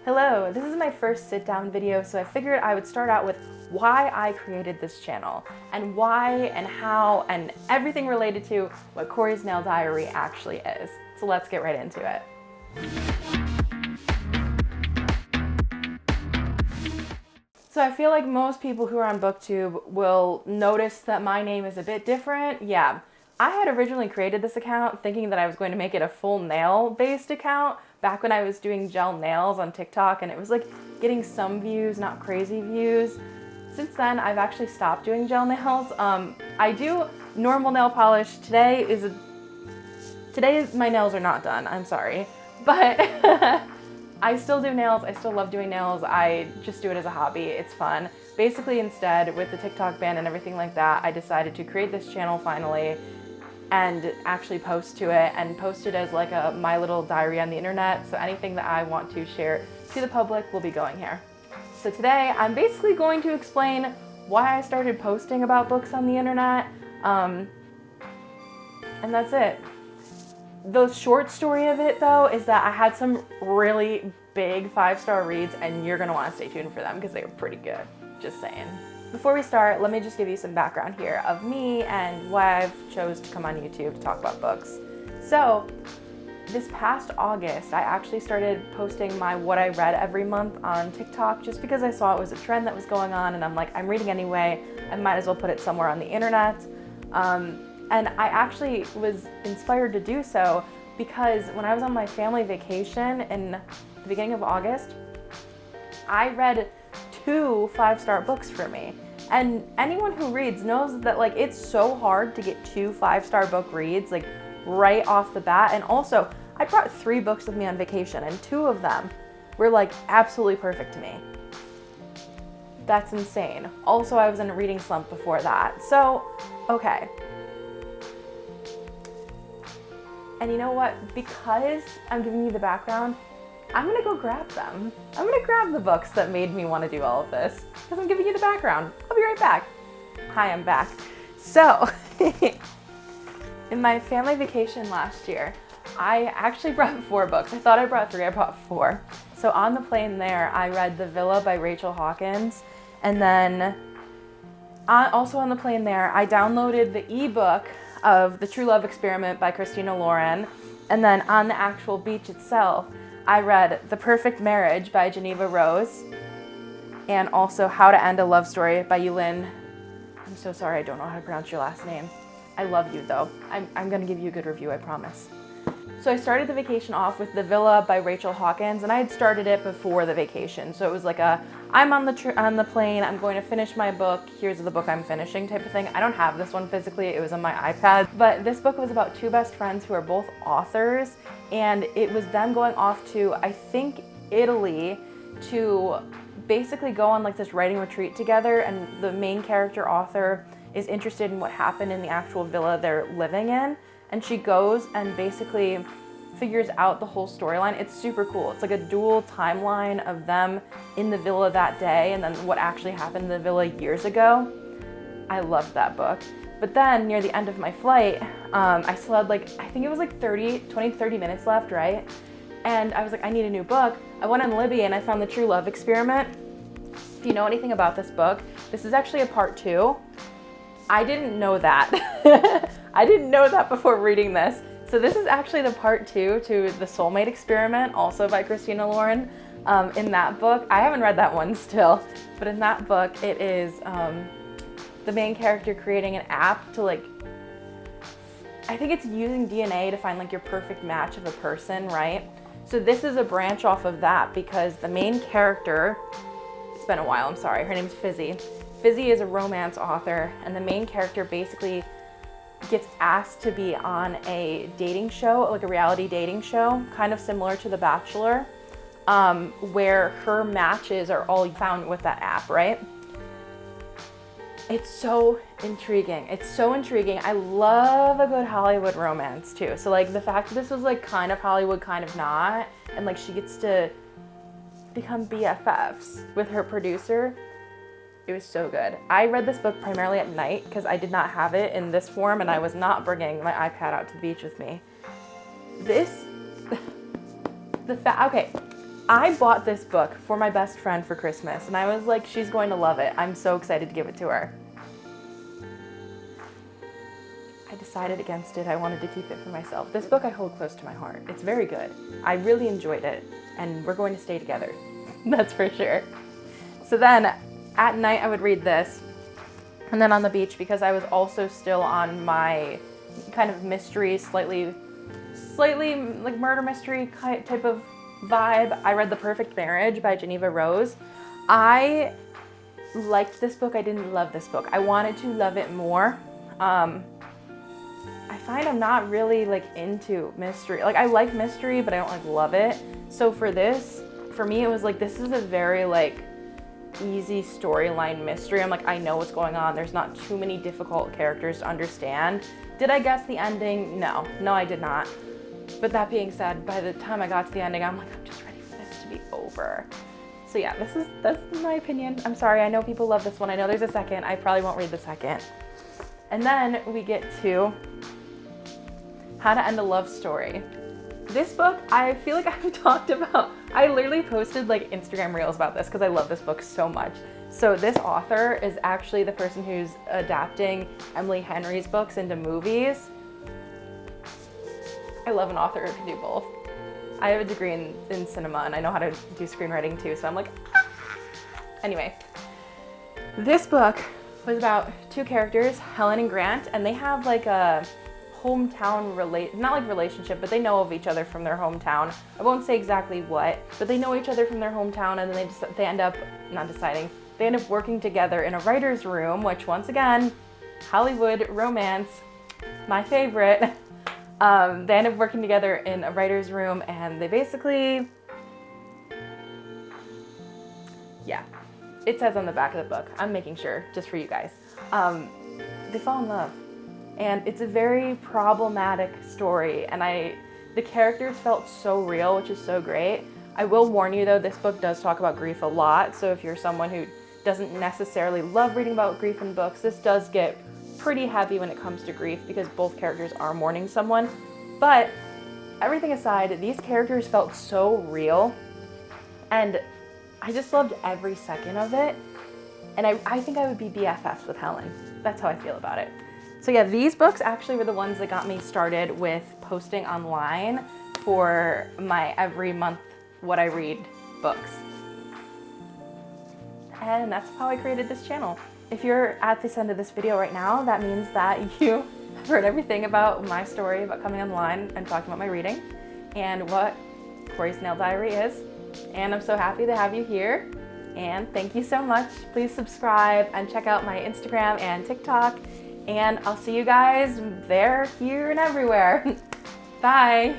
Hello, this is my first sit-down video, so I figured I would start out with why I created this channel and why and how and everything related to what Corey's Nail Diary actually is. So let's get right into it. So I feel like most people who are on Booktube will notice that my name is a bit different. Yeah, I had originally created this account thinking that I was going to make it a full nail-based account back when I was doing gel nails on TikTok, and it was like getting some views, not crazy views. Since then, I've actually stopped doing gel nails. I do normal nail polish. Today my nails are not done, I'm sorry. But I still do nails, I still love doing nails. I just do it as a hobby, it's fun. Basically instead, with the TikTok ban and everything like that, I decided to create this channel finally and actually post to it and post it as like a my little diary on the internet. So anything that I want to share to the public will be going here. So today I'm basically going to explain why I started posting about books on the internet, and that's it. The short story of it though is that I had some really big 5-star reads, and you're gonna want to stay tuned for them because they were pretty good, just saying. Before we start, let me just give you some background here of me and why I've chose to come on YouTube to talk about books. So this past August, I actually started posting my what I read every month on TikTok just because I saw it was a trend that was going on, and I'm like, I'm reading anyway, I might as well put it somewhere on the internet. And I actually was inspired to do so because when I was on my family vacation in the beginning of August, I read 2 5-star books for me. And anyone who reads knows that like it's so hard to get 2 5-star book reads like right off the bat. And also I brought 3 books with me on vacation, and 2 of them were like absolutely perfect to me. That's insane. Also, I was in a reading slump before that. So, okay. And you know what? Because I'm giving you the background, I'm gonna go grab them. I'm gonna grab the books that made me want to do all of this because I'm giving you the background. I'll be right back. Hi, I'm back. So, in my family vacation last year, I actually brought 4 books. I thought I brought 3, I brought 4. So on the plane there, I read The Villa by Rachel Hawkins. And then also on the plane there, I downloaded the ebook of The True Love Experiment by Christina Lauren. And then on the actual beach itself, I read The Perfect Marriage by Geneva Rose, and also How to End a Love Story by Yulin. I'm so sorry, I don't know how to pronounce your last name. I love you though. I'm gonna give you a good review, I promise. So I started the vacation off with The Villa by Rachel Hawkins, and I had started it before the vacation. So it was like I'm on the plane, I'm going to finish my book, here's the book I'm finishing type of thing. I don't have this one physically, it was on my iPad. But this book was about 2 best friends who are both authors, and it was them going off to, I think, Italy to basically go on like this writing retreat together, and the main character author is interested in what happened in the actual villa they're living in. And she goes and basically figures out the whole storyline. It's super cool. It's like a dual timeline of them in the villa that day and then what actually happened in the villa years ago. I loved that book. But then near the end of my flight, I still had like, I think it was like 20-30 minutes left, right? And I was like, I need a new book. I went on Libby and I found The True Love Experiment. If you know anything about this book, this is actually a part 2. I didn't know that. I didn't know that before reading this. So this is actually the part 2 to The Soulmate Experiment, also by Christina Lauren. In that book, I haven't read that one still, but in that book, it is the main character creating an app to like, I think it's using DNA to find like your perfect match of a person, right? So this is a branch off of that because the main character, it's been a while, I'm sorry, her name's Fizzy. Fizzy is a romance author, and the main character basically gets asked to be on a dating show, like a reality dating show, kind of similar to The Bachelor, where her matches are all found with that app, right? It's so intriguing. It's so intriguing. I love a good Hollywood romance too. So like the fact that this was like kind of Hollywood, kind of not, and like she gets to become BFFs with her producer. It was so good. I read this book primarily at night because I did not have it in this form, and I was not bringing my iPad out to the beach with me. Okay, I bought this book for my best friend for Christmas, and I was like, she's going to love it. I'm so excited to give it to her. I decided against it. I wanted to keep it for myself. This book I hold close to my heart. It's very good. I really enjoyed it, and we're going to stay together. That's for sure. So then, at night I would read this, and then on the beach, because I was also still on my kind of mystery, slightly like murder mystery type of vibe, I read The Perfect Marriage by Geneva Rose. I liked this book. I didn't love this book. I wanted to love it more. I find I'm not really like into mystery. Like I like mystery, but I don't like love it. So for this, for me, it was like, this is a very like easy storyline mystery. I'm like, I know what's going on. There's not too many difficult characters to understand. Did I guess the ending? No, I did not. But that being said, by the time I got to the ending, I'm like, I'm just ready for this to be over. So yeah, that's my opinion. I'm sorry, I know people love this one. I know there's a second. I probably won't read the second. And then we get to How to End a Love Story. This book, I feel like I've talked about, I literally posted like Instagram reels about this because I love this book so much. So this author is actually the person who's adapting Emily Henry's books into movies. I love an author who can do both. I have a degree in cinema and I know how to do screenwriting too, so I'm like, ah. Anyway, this book was about two characters, Helen and Grant, and they have like a hometown not like relationship, but they know of each other from their hometown. I won't say exactly what, but they know each other from their hometown, and then they end up working together in a writer's room, which once again, Hollywood romance, my favorite. They end up working together in a writer's room, and they basically, yeah, it says on the back of the book, I'm making sure, just for you guys, they fall in love. And it's a very problematic story, and the characters felt so real, which is so great. I will warn you though, this book does talk about grief a lot, so if you're someone who doesn't necessarily love reading about grief in books, this does get pretty heavy when it comes to grief because both characters are mourning someone. But everything aside, these characters felt so real, and I just loved every second of it. And I think I would be BFFs with Helen. That's how I feel about it. So yeah, these books actually were the ones that got me started with posting online for my every month what I read books. And that's how I created this channel. If you're at this end of this video right now, that means that you have heard everything about my story about coming online and talking about my reading and what Corey's Nail Diary is. And I'm so happy to have you here. And thank you so much. Please subscribe and check out my Instagram and TikTok. And I'll see you guys there, here, and everywhere. Bye.